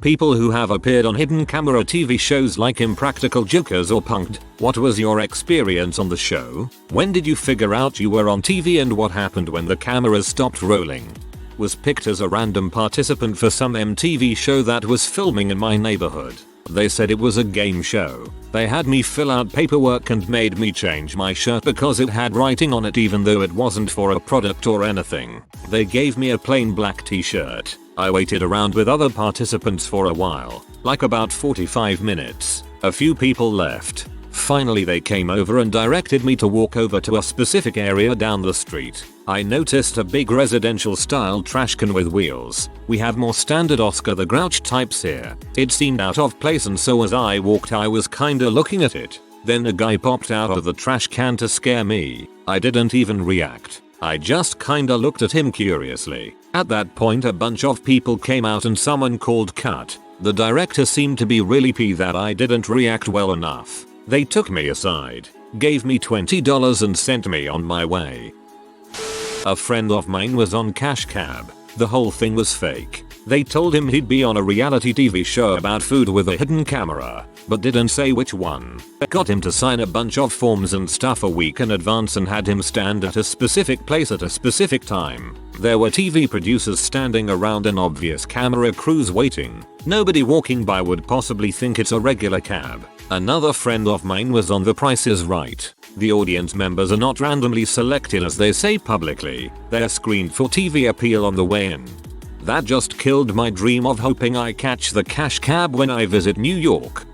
People who have appeared on hidden camera TV shows like Impractical Jokers or Punk'd, what was your experience on the show? When did you figure out you were on TV and what happened when the cameras stopped rolling? Was picked as a random participant for some MTV show that was filming in my neighborhood. They said it was a game show. They had me fill out paperwork and made me change my shirt because it had writing on it even though it wasn't for a product or anything. They gave me a plain black t-shirt. I waited around with other participants for a while, like about 45 minutes. A few people left. Finally they came over and directed me to walk over to a specific area down the street. I noticed a big residential style trash can with wheels. We have more standard Oscar the Grouch types here. It seemed out of place and so as I walked I was kinda looking at it. Then a guy popped out of the trash can to scare me. I didn't even react. I just kinda looked at him curiously. At that point a bunch of people came out and someone called cut. The director seemed to be really peeved that I didn't react well enough. They took me aside, gave me $20 and sent me on my way. A friend of mine was on Cash Cab. The whole thing was fake. They told him he'd be on a reality TV show about food with a hidden camera, but didn't say which one. Got him to sign a bunch of forms and stuff a week in advance and had him stand at a specific place at a specific time. There were TV producers standing around and obvious camera crews waiting. Nobody walking by would possibly think it's a regular cab. Another friend of mine was on The Price is Right. The audience members are not randomly selected as they say publicly. They're screened for TV appeal on the way in. That just killed my dream of hoping I catch the cash cab when I visit New York.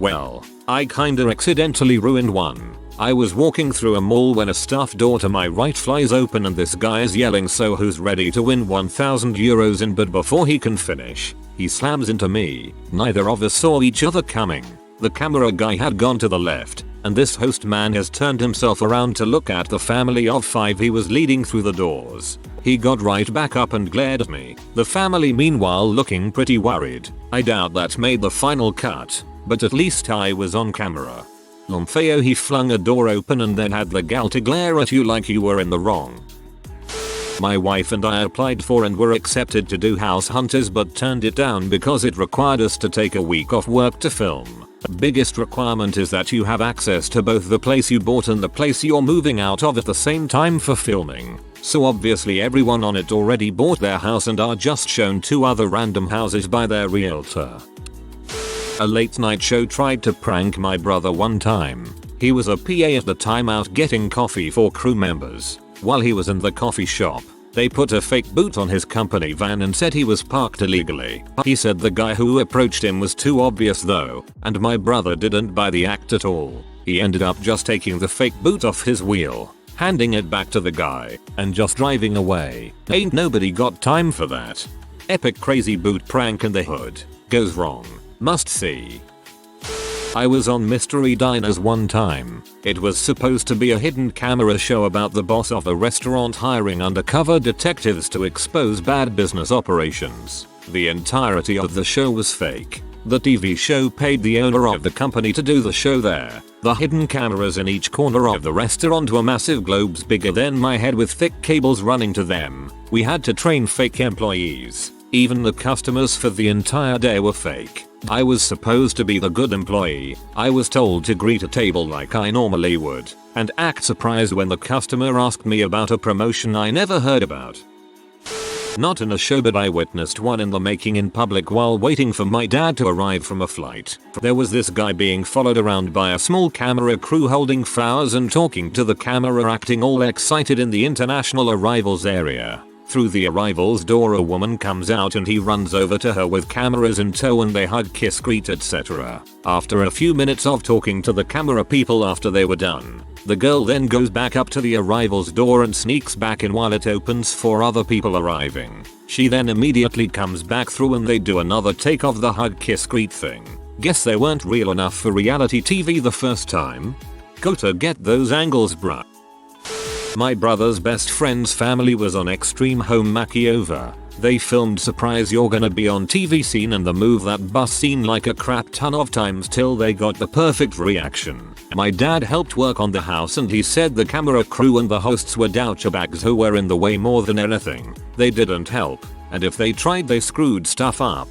Well, I kinda accidentally ruined one. I was walking through a mall when a stuffed door to my right flies open and this guy is yelling so who's ready to win 1,000 euros in, but before he can finish, he slams into me. Neither of us saw each other coming. The camera guy had gone to the left, and this host man has turned himself around to look at the family of 5 he was leading through the doors. He got right back up and glared at me, the family meanwhile looking pretty worried. I doubt that made the final cut, but at least I was on camera. Lomfeo, he flung a door open and then had the gall to glare at you like you were in the wrong. My wife and I applied for and were accepted to do House Hunters but turned it down because it required us to take a week off work to film. Biggest requirement is that you have access to both the place you bought and the place you're moving out of at the same time for filming. So obviously everyone on it already bought their house and are just shown 2 other random houses by their realtor. A late night show tried to prank my brother one time. He was a PA at the time out getting coffee for crew members. While he was in the coffee shop, they put a fake boot on his company van and said he was parked illegally. He said the guy who approached him was too obvious though, and my brother didn't buy the act at all. He ended up just taking the fake boot off his wheel, handing it back to the guy, and just driving away. Ain't nobody got time for that. Epic crazy boot prank in the hood. Goes wrong. Must see. I was on Mystery Diners one time. It was supposed to be a hidden camera show about the boss of a restaurant hiring undercover detectives to expose bad business operations. The entirety of the show was fake. The TV show paid the owner of the company to do the show there. The hidden cameras in each corner of the restaurant were massive globes bigger than my head with thick cables running to them. We had to train fake employees. Even the customers for the entire day were fake. I was supposed to be the good employee. I was told to greet a table like I normally would, and act surprised when the customer asked me about a promotion I never heard about. Not in a show, but I witnessed one in the making in public while waiting for my dad to arrive from a flight. There was this guy being followed around by a small camera crew holding flowers and talking to the camera, acting all excited in the international arrivals area. Through the arrivals door a woman comes out and he runs over to her with cameras in tow and they hug, kiss, greet, etc. After a few minutes of talking to the camera people after they were done, the girl then goes back up to the arrivals door and sneaks back in while it opens for other people arriving. She then immediately comes back through and they do another take of the hug, kiss, greet thing. Guess they weren't real enough for reality TV the first time. Gotta get those angles, bruh. My brother's best friend's family was on Extreme Home Makeover. They filmed surprise you're gonna be on TV scene and the move that bus scene like a crap ton of times till they got the perfect reaction. My dad helped work on the house and he said the camera crew and the hosts were douchebags who were in the way more than anything. They didn't help, and if they tried they screwed stuff up.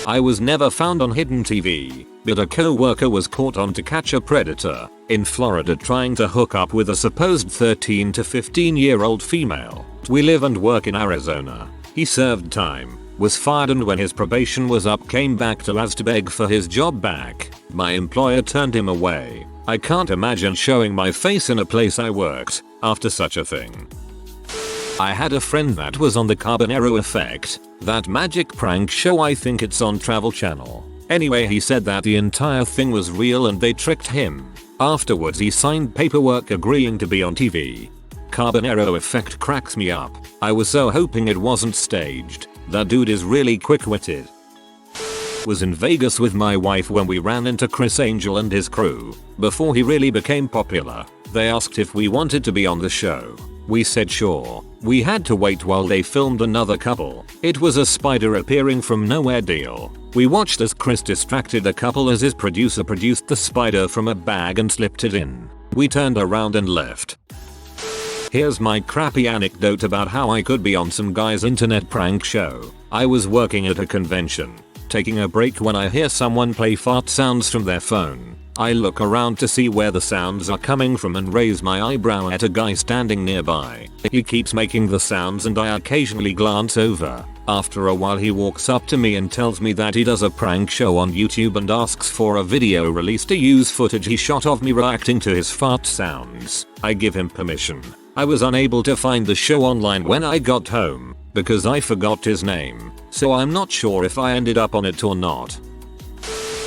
I was never found on hidden TV, but a co-worker was caught on To Catch a Predator in Florida trying to hook up with a supposed 13 to 15-year-old female. We live and work in Arizona. He served time, was fired, and when his probation was up came back to us to beg for his job back. My employer turned him away. I can't imagine showing my face in a place I worked after such a thing. I had a friend that was on the Carbonaro Effect, that magic prank show. I think it's on Travel Channel. Anyway, he said that the entire thing was real and they tricked him. Afterwards he signed paperwork agreeing to be on TV. Carbonaro Effect cracks me up. I was so hoping it wasn't staged. That dude is really quick-witted. Was in Vegas with my wife when we ran into Chris Angel and his crew. Before he really became popular, they asked if we wanted to be on the show. We said sure. We had to wait while they filmed another couple. It was a spider appearing from nowhere deal. We watched as Chris distracted the couple as his producer produced the spider from a bag and slipped it in. We turned around and left. Here's my crappy anecdote about how I could be on some guy's internet prank show. I was working at a convention, taking a break when I hear someone play fart sounds from their phone. I look around to see where the sounds are coming from and raise my eyebrow at a guy standing nearby. He keeps making the sounds and I occasionally glance over. After a while he walks up to me and tells me that he does a prank show on YouTube and asks for a video release to use footage he shot of me reacting to his fart sounds. I give him permission. I was unable to find the show online when I got home because I forgot his name, so I'm not sure if I ended up on it or not.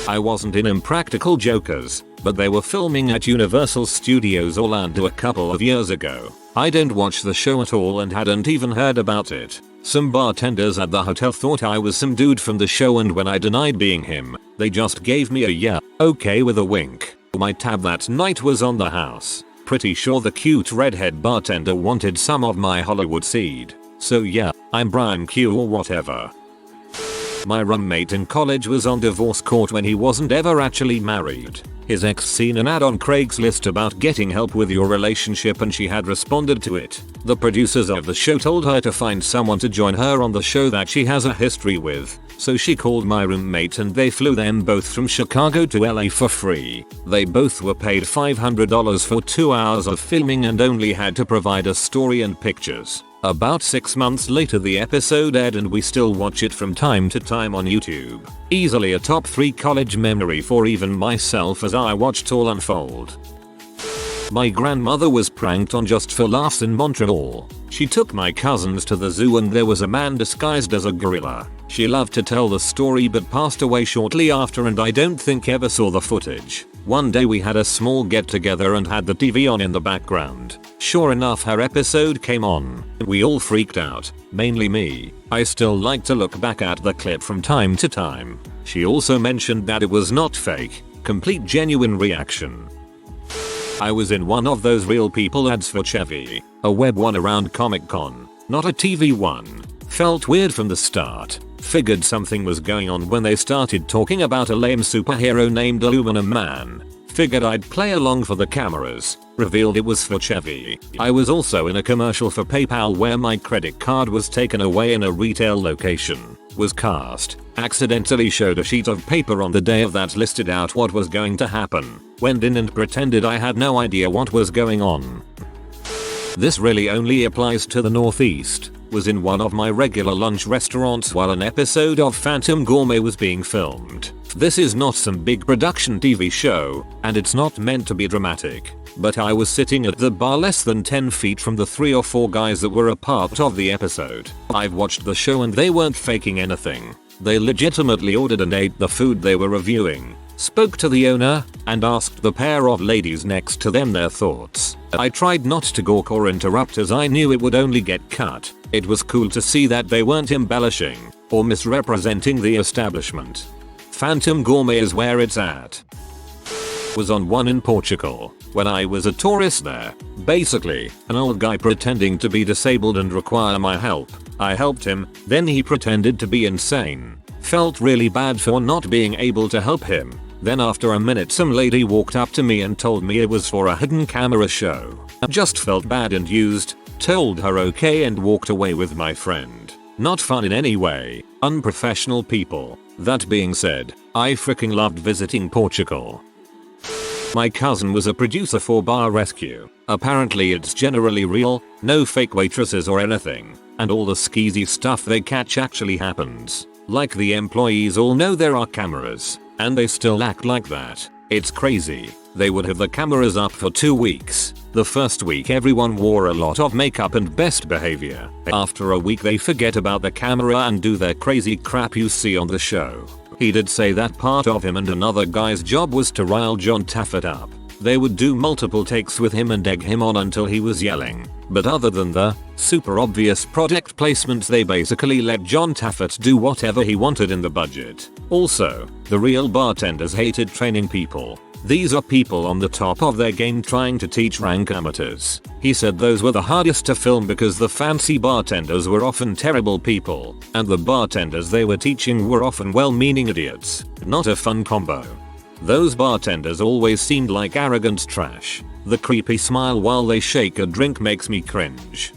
I wasn't in Impractical Jokers, but they were filming at Universal Studios Orlando a couple of years ago. I didn't watch the show at all and hadn't even heard about it. Some bartenders at the hotel thought I was some dude from the show, and when I denied being him, they just gave me a yeah, okay with a wink. My tab that night was on the house. Pretty sure the cute redhead bartender wanted some of my Hollywood seed. So yeah, I'm Brian Q or whatever. My roommate in college was on divorce court when he wasn't ever actually married. His ex seen an ad on Craigslist about getting help with your relationship and she had responded to it. The producers of the show told her to find someone to join her on the show that she has a history with. So she called my roommate and they flew them both from Chicago to LA for free. They both were paid $500 for 2 hours of filming and only had to provide a story and pictures. About 6 months later the episode aired and we still watch it from time to time on YouTube. Easily a top 3 college memory for even myself as I watched all unfold. My grandmother was pranked on just for laughs in Montreal. She took my cousins to the zoo and there was a man disguised as a gorilla. She loved to tell the story but passed away shortly after and I don't think ever saw the footage. One day we had a small get together and had the TV on in the background. Sure enough her episode came on. We all freaked out, mainly me. I still like to look back at the clip from time to time. She also mentioned that it was not fake, complete genuine reaction. I was in one of those real people ads for Chevy, a web one around Comic-Con, not a TV one. Felt weird from the start. Figured something was going on when they started talking about a lame superhero named Aluminum Man. Figured I'd play along for the cameras. Revealed it was for Chevy. I was also in a commercial for PayPal where my credit card was taken away in a retail location. Was cast. Accidentally showed a sheet of paper on the day of that listed out what was going to happen. Went in and pretended I had no idea what was going on. This really only applies to the Northeast. Was in one of my regular lunch restaurants while an episode of Phantom Gourmet was being filmed. This is not some big production TV show, and it's not meant to be dramatic. But I was sitting at the bar less than 10 feet from the 3 or 4 guys that were a part of the episode. I've watched the show and they weren't faking anything. They legitimately ordered and ate the food they were reviewing. Spoke to the owner, and asked the pair of ladies next to them their thoughts. I tried not to gawk or interrupt as I knew it would only get cut. It was cool to see that they weren't embellishing or misrepresenting the establishment. Phantom Gourmet is where it's at. Was on one in Portugal when I was a tourist there. Basically, an old guy pretending to be disabled and require my help. I helped him, then he pretended to be insane. Felt really bad for not being able to help him. Then after a minute some lady walked up to me and told me it was for a hidden camera show. Just felt bad and used, told her okay and walked away with my friend. Not fun in any way. Unprofessional people. That being said, I freaking loved visiting Portugal. My cousin was a producer for Bar Rescue. Apparently it's generally real, no fake waitresses or anything, and all the skeezy stuff they catch actually happens. Like the employees all know there are cameras, and they still act like that. It's crazy. They would have the cameras up for 2 weeks. The first week everyone wore a lot of makeup and best behavior. After a week they forget about the camera and do their crazy crap you see on the show. He did say that part of him and another guy's job was to rile John Taffet up. They would do multiple takes with him and egg him on until he was yelling. But other than the super obvious product placements, they basically let John Taffet do whatever he wanted in the budget. Also, the real bartenders hated training people. These are people on the top of their game trying to teach rank amateurs. He said those were the hardest to film because the fancy bartenders were often terrible people, and the bartenders they were teaching were often well-meaning idiots. Not a fun combo. Those bartenders always seemed like arrogant trash. The creepy smile while they shake a drink makes me cringe.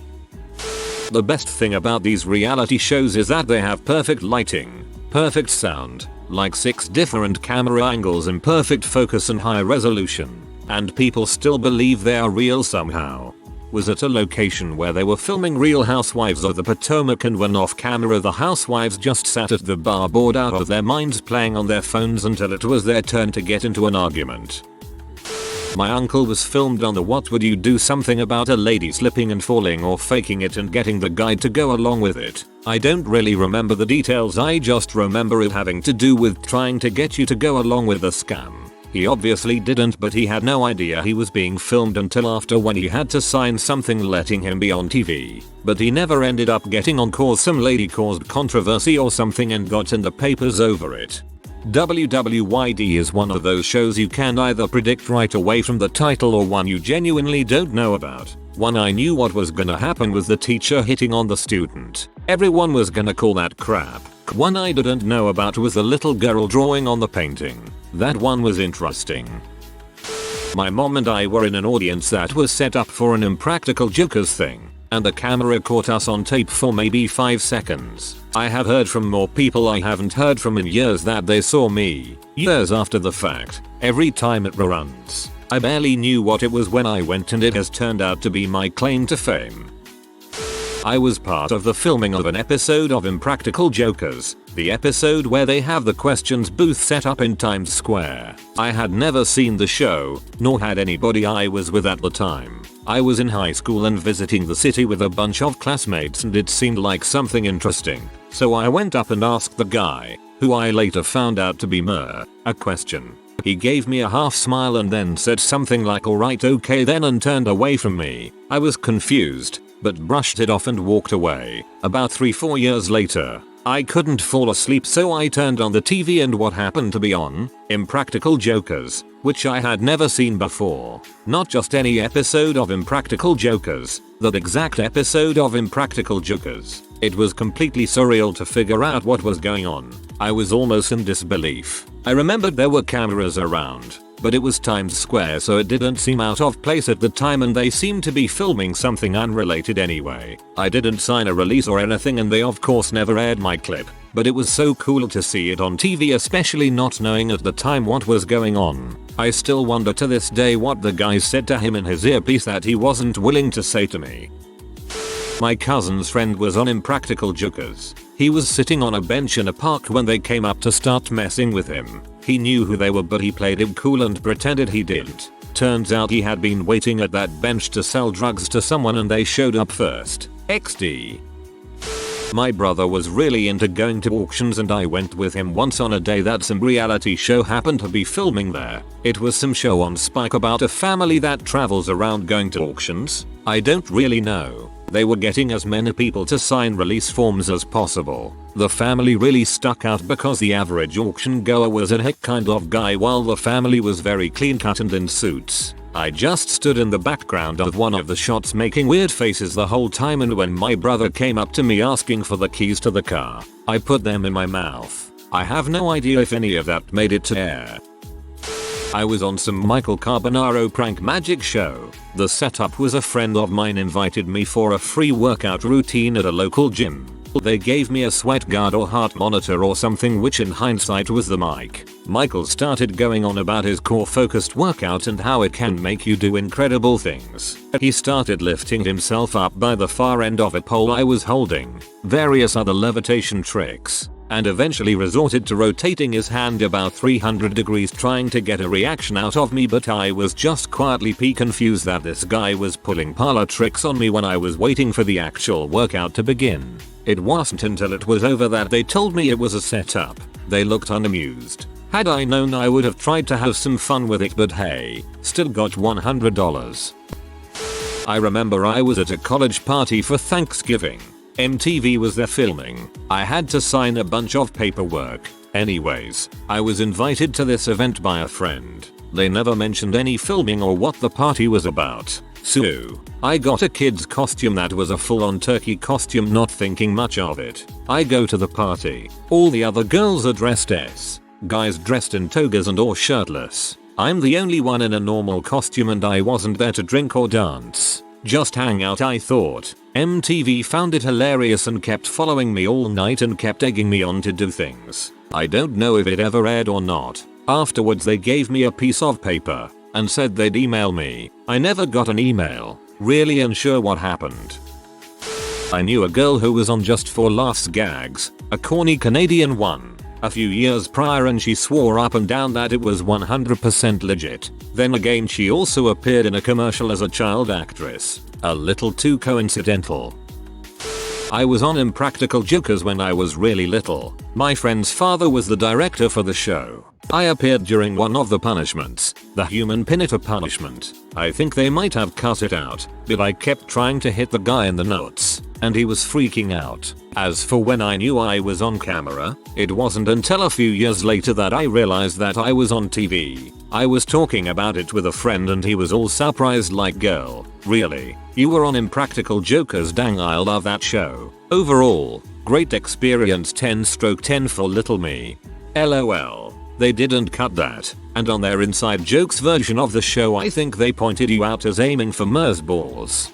The best thing about these reality shows is that they have perfect lighting, perfect sound, like 6 different camera angles in perfect focus and high resolution, and people still believe they are real somehow. Was at a location where they were filming Real Housewives of the Potomac, and when off camera the housewives just sat at the bar bored out of their minds playing on their phones until it was their turn to get into an argument. My uncle was filmed on the What Would You Do something about a lady slipping and falling or faking it and getting the guide to go along with it. I don't really remember the details, I just remember it having to do with trying to get you to go along with the scam. He obviously didn't, but he had no idea he was being filmed until after, when he had to sign something letting him be on TV. But he never ended up getting on cause some lady caused controversy or something and got in the papers over it. WWYD is one of those shows you can either predict right away from the title or one you genuinely don't know about. One I knew what was gonna happen with the teacher hitting on the student. Everyone was gonna call that crap. One I didn't know about was the little girl drawing on the painting. That one was interesting. My mom and I were in an audience that was set up for an Impractical Jokers thing, and the camera caught us on tape for maybe 5 seconds. I have heard from more people I haven't heard from in years that they saw me, years after the fact, every time it reruns. I barely knew what it was when I went, and it has turned out to be my claim to fame. I was part of the filming of an episode of Impractical Jokers, the episode where they have the questions booth set up in Times Square. I had never seen the show, nor had anybody I was with at the time. I was in high school and visiting the city with a bunch of classmates, and it seemed like something interesting. So I went up and asked the guy, who I later found out to be Mer, a question. He gave me a half smile and then said something like alright okay then, and turned away from me. I was confused, but brushed it off and walked away. About 3-4 years later, I couldn't fall asleep, so I turned on the TV, and what happened to be on? Impractical Jokers, which I had never seen before. Not just any episode of Impractical Jokers, that exact episode of Impractical Jokers. It was completely surreal to figure out what was going on. I was almost in disbelief. I remembered there were cameras around, but it was Times Square, so it didn't seem out of place at the time, and they seemed to be filming something unrelated anyway. I didn't sign a release or anything, and they of course never aired my clip, but it was so cool to see it on TV, especially not knowing at the time what was going on. I still wonder to this day what the guy said to him in his earpiece that he wasn't willing to say to me. My cousin's friend was on Impractical Jokers. He was sitting on a bench in a park when they came up to start messing with him. He knew who they were, but he played it cool and pretended he didn't. Turns out he had been waiting at that bench to sell drugs to someone, and they showed up first. XD. My brother was really into going to auctions, and I went with him once on a day that some reality show happened to be filming there. It was some show on Spike about a family that travels around going to auctions. I don't really know. They were getting as many people to sign release forms as possible. The family really stuck out because the average auction goer was a hick kind of guy, while the family was very clean cut and in suits. I just stood in the background of one of the shots making weird faces the whole time, and when my brother came up to me asking for the keys to the car, I put them in my mouth. I have no idea if any of that made it to air. I was on some Michael Carbonaro prank magic show. The setup was a friend of mine invited me for a free workout routine at a local gym. They gave me a sweat guard or heart monitor or something, which in hindsight was the mic. Michael started going on about his core focused workout and how it can make you do incredible things. He started lifting himself up by the far end of a pole I was holding, various other levitation tricks, and eventually resorted to rotating his hand about 300 degrees trying to get a reaction out of me, but I was just quietly confused that this guy was pulling parlor tricks on me when I was waiting for the actual workout to begin. It wasn't until it was over that they told me it was a setup. They looked unamused. Had I known, I would have tried to have some fun with it, but hey, still got $100. I remember I was at a college party for Thanksgiving. MTV was there filming. I had to sign a bunch of paperwork. Anyways, I was invited to this event by a friend. They never mentioned any filming or what the party was about. So, I got a kid's costume that was a full-on turkey costume, not thinking much of it. I go to the party. All the other girls are dressed as guys dressed in togas and or shirtless. I'm the only one in a normal costume and I wasn't there to drink or dance. Just hang out, I thought. MTV found it hilarious and kept following me all night and kept egging me on to do things. I don't know if it ever aired or not. Afterwards they gave me a piece of paper and said they'd email me. I never got an email. Really unsure what happened. I knew a girl who was on Just for Laughs gags, a corny Canadian one, a few years prior, and she swore up and down that it was 100% legit. Then again, she also appeared in a commercial as a child actress. A little too coincidental. I was on Impractical Jokers when I was really little. My friend's father was the director for the show. I appeared during one of the punishments, the human pinata punishment. I think they might have cut it out, but I kept trying to hit the guy in the nuts, and he was freaking out. As for when I knew I was on camera, it wasn't until a few years later that I realized that I was on TV. I was talking about it with a friend and he was all surprised, like, girl, really? You were on Impractical Jokers? Dang, I love that show. Overall, great experience, 10/10 for little me. LOL. They didn't cut that, and on their inside jokes version of the show I think they pointed you out as aiming for Mers balls.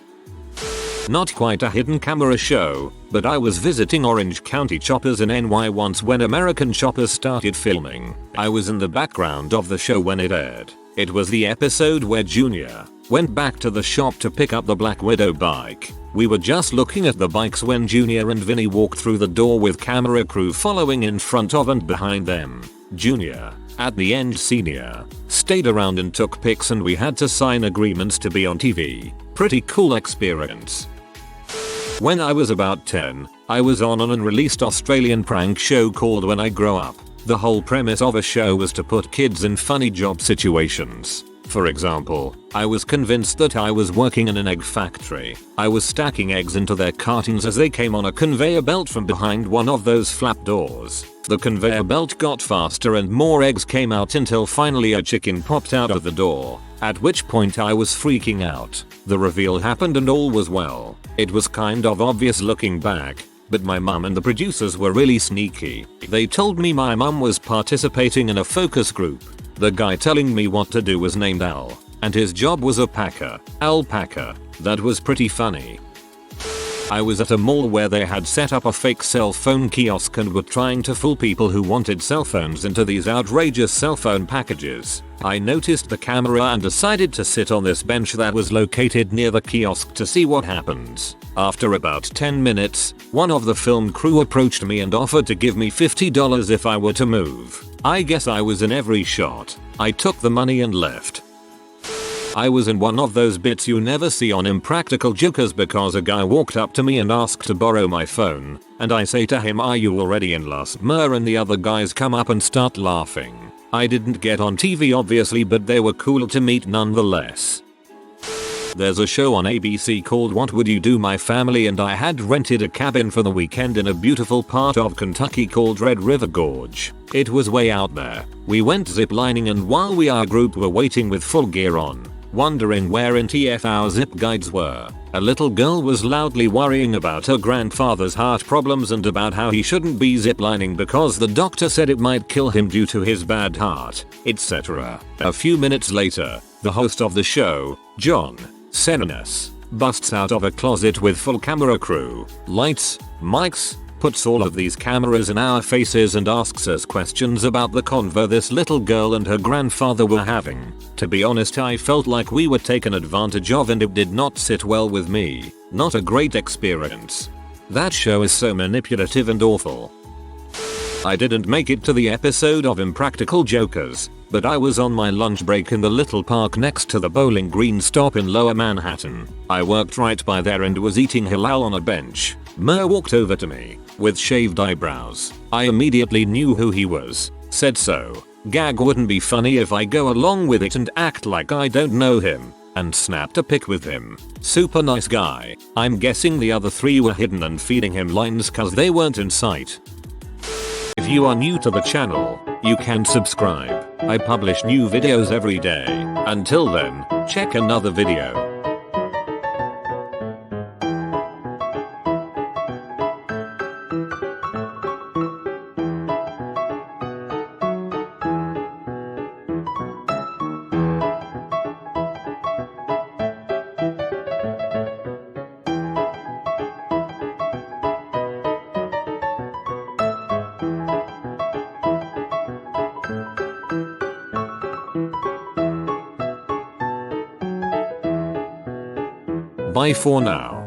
Not quite a hidden camera show, but I was visiting Orange County Choppers in NY once when American Choppers started filming. I was in the background of the show when it aired. It was the episode where Junior went back to the shop to pick up the Black Widow bike. We were just looking at the bikes when Junior and Vinny walked through the door with camera crew following in front of and behind them. Junior, at the end Senior, stayed around and took pics, and we had to sign agreements to be on TV. Pretty cool experience. When I was about 10, I was on an unreleased Australian prank show called When I Grow Up. The whole premise of a show was to put kids in funny job situations. For example, I was convinced that I was working in an egg factory. I was stacking eggs into their cartons as they came on a conveyor belt from behind one of those flap doors. The conveyor belt got faster and more eggs came out until finally a chicken popped out of the door, at which point I was freaking out. The reveal happened and all was well. It was kind of obvious looking back, but my mum and the producers were really sneaky. They told me my mum was participating in a focus group. The guy telling me what to do was named Al, and his job was a packer. Alpaca. That was pretty funny. I was at a mall where they had set up a fake cell phone kiosk and were trying to fool people who wanted cell phones into these outrageous cell phone packages. I noticed the camera and decided to sit on this bench that was located near the kiosk to see what happens. After about 10 minutes, one of the film crew approached me and offered to give me $50 if I were to move. I guess I was in every shot. I took the money and left. I was in one of those bits you never see on Impractical Jokers because a guy walked up to me and asked to borrow my phone, and I say to him, "Are you already in last mer?" and the other guys come up and start laughing. I didn't get on TV obviously, but they were cool to meet nonetheless. There's a show on ABC called What Would You Do My Family, and I had rented a cabin for the weekend in a beautiful part of Kentucky called Red River Gorge. It was way out there. We went ziplining, and while we our group were waiting with full gear on, wondering where in TF our zip guides were, a little girl was loudly worrying about her grandfather's heart problems and about how he shouldn't be ziplining because the doctor said it might kill him due to his bad heart, etc. A few minutes later, the host of the show, John Serenus, busts out of a closet with full camera crew, lights, mics, puts all of these cameras in our faces and asks us questions about the convo this little girl and her grandfather were having. To be honest, I felt like we were taken advantage of and it did not sit well with me. Not a great experience. That show is so manipulative and awful. I didn't make it to the episode of Impractical Jokers, but I was on my lunch break in the little park next to the Bowling Green stop in Lower Manhattan. I worked right by there and was eating halal on a bench. Mo walked over to me, with shaved eyebrows. I immediately knew who he was. Said so. Gag wouldn't be funny if I go along with it and act like I don't know him. And snapped a pic with him. Super nice guy. I'm guessing the other 3 were hidden and feeding him lines cause they weren't in sight. If you are new to the channel, you can subscribe. I publish new videos every day. Until then, check another video. Bye for now.